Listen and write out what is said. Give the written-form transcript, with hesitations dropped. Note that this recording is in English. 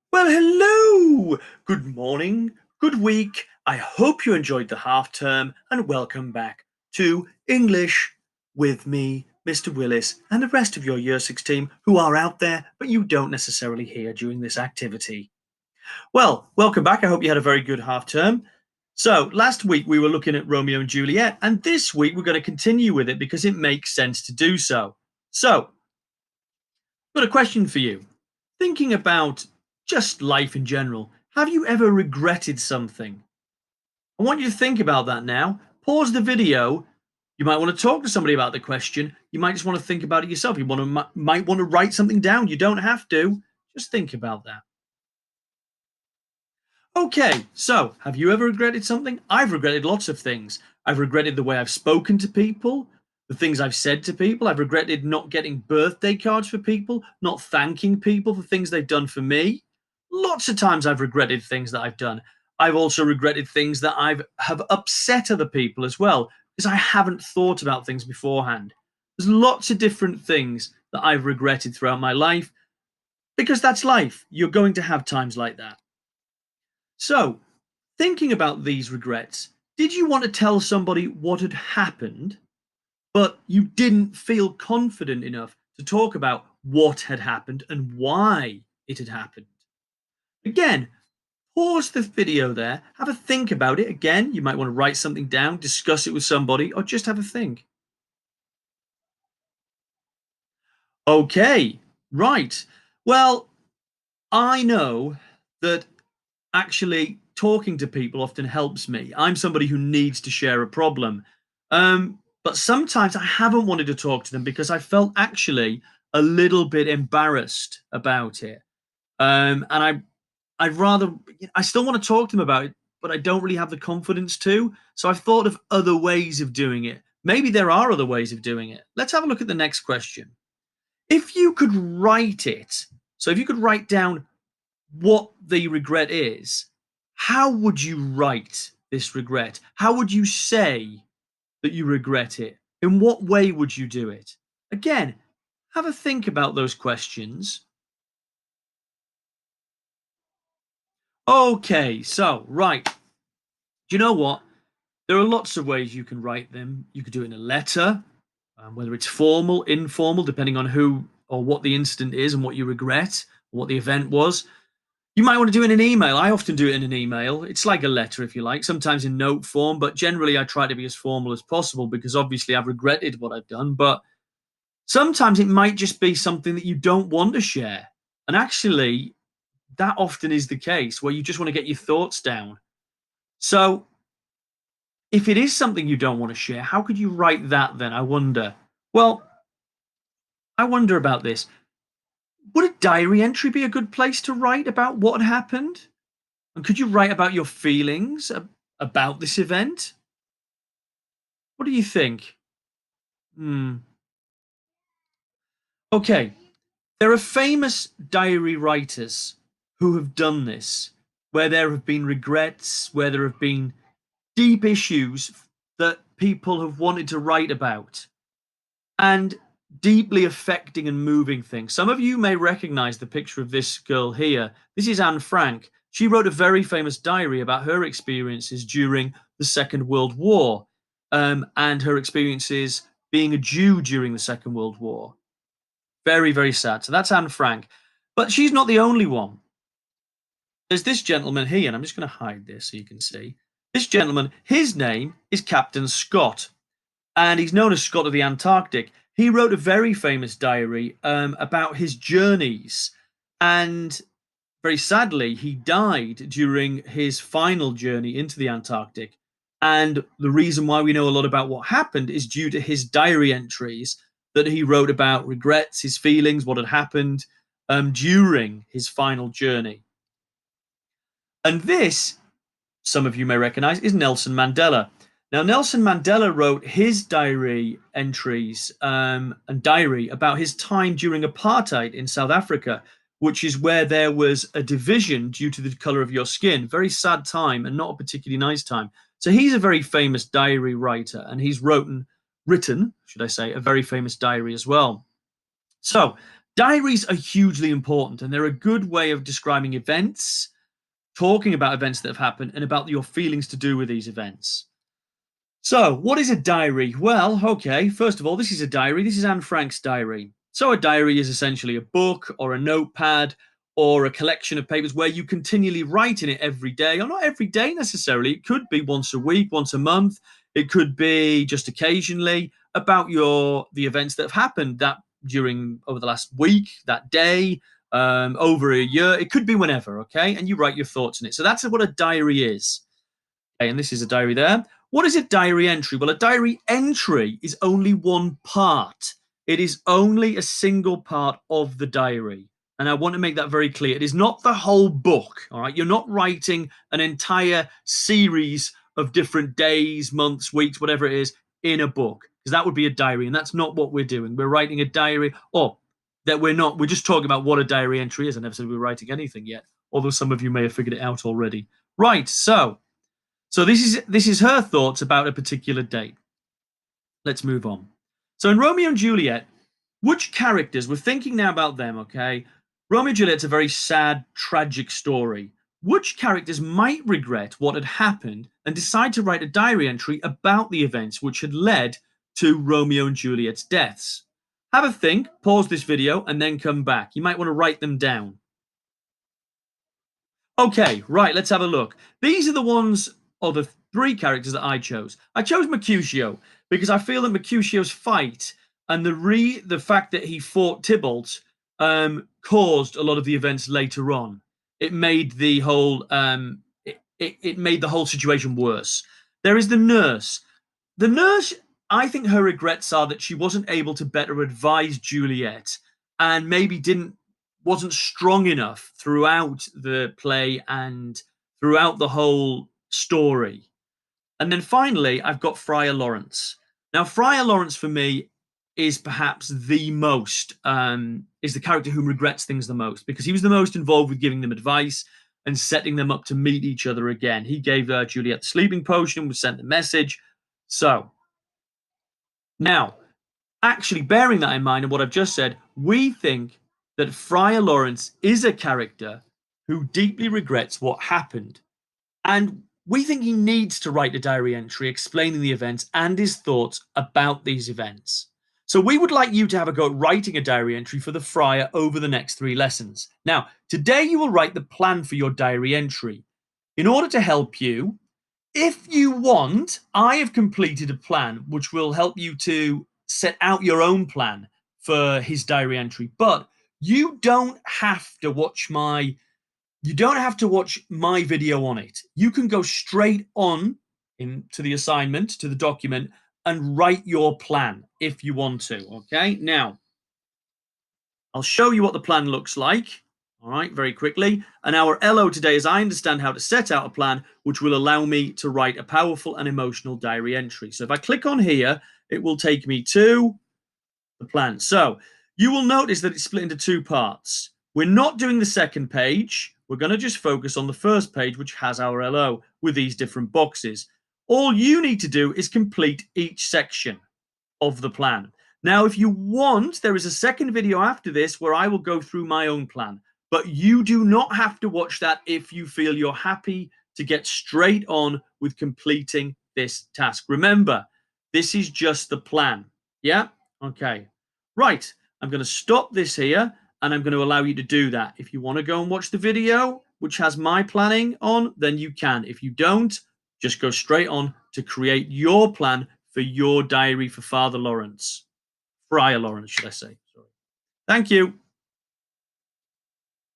Well, hello! Good morning, good week. I hope you enjoyed the half term and welcome back to English with me, Mr. Willis, and the rest of your Year 6 team who are out there but you don't necessarily hear during this activity. Well, welcome back. I hope you had a very good half term. So, last week we were looking at Romeo and Juliet, and this week we're going to continue with it because it makes sense to do so. So, I've got a question for you. Thinking about just life in general, have you ever regretted something? I want you to think about that now. Pause the video. You might want to talk to somebody about the question. You might just want to think about it yourself. Might want to write something down. You don't have to. Just think about that. Okay, so have you ever regretted something? I've regretted lots of things. I've regretted the way I've spoken to people, the things I've said to people. I've regretted not getting birthday cards for people, not thanking people for things they've done for me. Lots of times I've regretted things that I've done. I've also regretted things that have upset other people as well because I haven't thought about things beforehand. There's lots of different things that I've regretted throughout my life because that's life. You're going to have times like that. So, thinking about these regrets, did you want to tell somebody what had happened, but you didn't feel confident enough to talk about what had happened and why it had happened? Again, pause the video there, have a think about it. Again, you might want to write something down, discuss it with somebody, or just have a think. Okay, right. Well, I know that actually talking to people often helps me. I'm somebody who needs to share a problem. But sometimes I haven't wanted to talk to them because I felt actually a little bit embarrassed about it. And I'd rather, I still want to talk to them about it, but I don't really have the confidence to. So I've thought of other ways of doing it. Maybe there are other ways of doing it. Let's have a look at the next question. If you could write it, so if you could write down what the regret is, how would you write this regret? How would you say that you regret it? In what way would you do it? Again, have a think about those questions. Okay, so, right. Do you know what? There are lots of ways you can write them. You could do it in a letter, whether it's formal, informal, depending on who or what the incident is and what you regret, or what the event was. You might want to do it in an email. I often do it in an email. It's like a letter, if you like, sometimes in note form, but generally I try to be as formal as possible because obviously I've regretted what I've done. But sometimes it might just be something that you don't want to share. And actually, that often is the case where you just want to get your thoughts down. So if it is something you don't want to share, how could you write that then? I wonder. Well, I wonder about this. Would a diary entry be a good place to write about what had happened? And could you write about your feelings about this event? What do you think? Hmm. Okay, there are famous diary writers who have done this, where there have been regrets, where there have been deep issues that people have wanted to write about, and deeply affecting and moving things. Some of you may recognize the picture of this girl here. This is Anne Frank. She wrote a very famous diary about her experiences during the Second World War, and her experiences being a Jew during the Second World War. Very, very sad. So that's Anne Frank. But she's not the only one. There's this gentleman here, and I'm just going to hide this so you can see. This gentleman, his name is Captain Scott, and he's known as Scott of the Antarctic. He wrote a very famous diary about his journeys, and very sadly, he died during his final journey into the Antarctic. And the reason why we know a lot about what happened is due to his diary entries that he wrote about regrets, his feelings, what had happened during his final journey. And this, some of you may recognize, is Nelson Mandela. Now, Nelson Mandela wrote his diary entries and diary about his time during apartheid in South Africa, which is where there was a division due to the color of your skin. Very sad time and not a particularly nice time. So he's a very famous diary writer, and he's written, should I say, a very famous diary as well. So Diaries are hugely important, and they're a good way of describing events, talking about events that have happened, and about your feelings to do with these events. So, what is a diary? Well, okay, first of all, this is a diary. This is Anne Frank's diary. So, a diary is essentially a book or a notepad or a collection of papers where you continually write in it every day, or not every day necessarily. It could be once a week, once a month. It could be just occasionally about the events that have happened that during over the last week, that day, over a year. It could be whenever, okay? And you write your thoughts in it. So that's what a diary is. Okay, and this is a diary there. What is a diary entry? Well, a diary entry is only one part. It is only a single part of the diary. And I want to make that very clear. It is not the whole book. All right. You're not writing an entire series of different days, months, weeks, whatever it is, in a book, because that would be a diary. And that's not what we're doing. We're writing a diary, or that we're not. We're just talking about what a diary entry is. I never said we were writing anything yet, although some of you may have figured it out already. Right. So this is her thoughts about a particular date. Let's move on. So in Romeo and Juliet, which characters, we're thinking now about them, okay? Romeo and Juliet's a very sad, tragic story. Which characters might regret what had happened and decide to write a diary entry about the events which had led to Romeo and Juliet's deaths? Have a think, pause this video, and then come back. You might want to write them down. Okay, right, let's have a look. These are the ones, or the three characters that I chose. I chose Mercutio because I feel that Mercutio's fight and the fact that he fought Tybalt caused a lot of the events later on. It made the whole it made the whole situation worse. There is the nurse. The nurse, I think her regrets are that she wasn't able to better advise Juliet and maybe didn't wasn't strong enough throughout the play and throughout the whole story. And then finally, I've got Friar Lawrence. Now, Friar Lawrence for me is perhaps the most is the character who regrets things the most because he was the most involved with giving them advice and setting them up to meet each other again. He gave Juliet the sleeping potion, was sent the message. So now, actually, bearing that in mind and what I've just said, we think that Friar Lawrence is a character who deeply regrets what happened. And we think he needs to write a diary entry explaining the events and his thoughts about these events. So we would like you to have a go at writing a diary entry for the friar over the next 3 lessons. Now, today you will write the plan for your diary entry. In order to help you, if you want, I have completed a plan which will help you to set out your own plan for his diary entry. But you don't have to watch my video on it. You can go straight on into the assignment, to the document, and write your plan if you want to. Okay. Now, I'll show you what the plan looks like. All right, very quickly. And our LO today is I understand how to set out a plan which will allow me to write a powerful and emotional diary entry. So if I click on here, it will take me to the plan. So you will notice that it's split into 2 parts. We're not doing the second page. We're going to just focus on the first page, which has our LO with these different boxes. All you need to do is complete each section of the plan. Now, if you want, there is a second video after this where I will go through my own plan, but you do not have to watch that if you feel you're happy to get straight on with completing this task. Remember, this is just the plan. Yeah? Okay. Right. I'm going to stop this here and I'm going to allow you to do that. If you want to go and watch the video, which has my planning on, then you can. If you don't, just go straight on to create your plan for your diary for Father Lawrence. Friar Lawrence, should I say. Sorry. Thank you.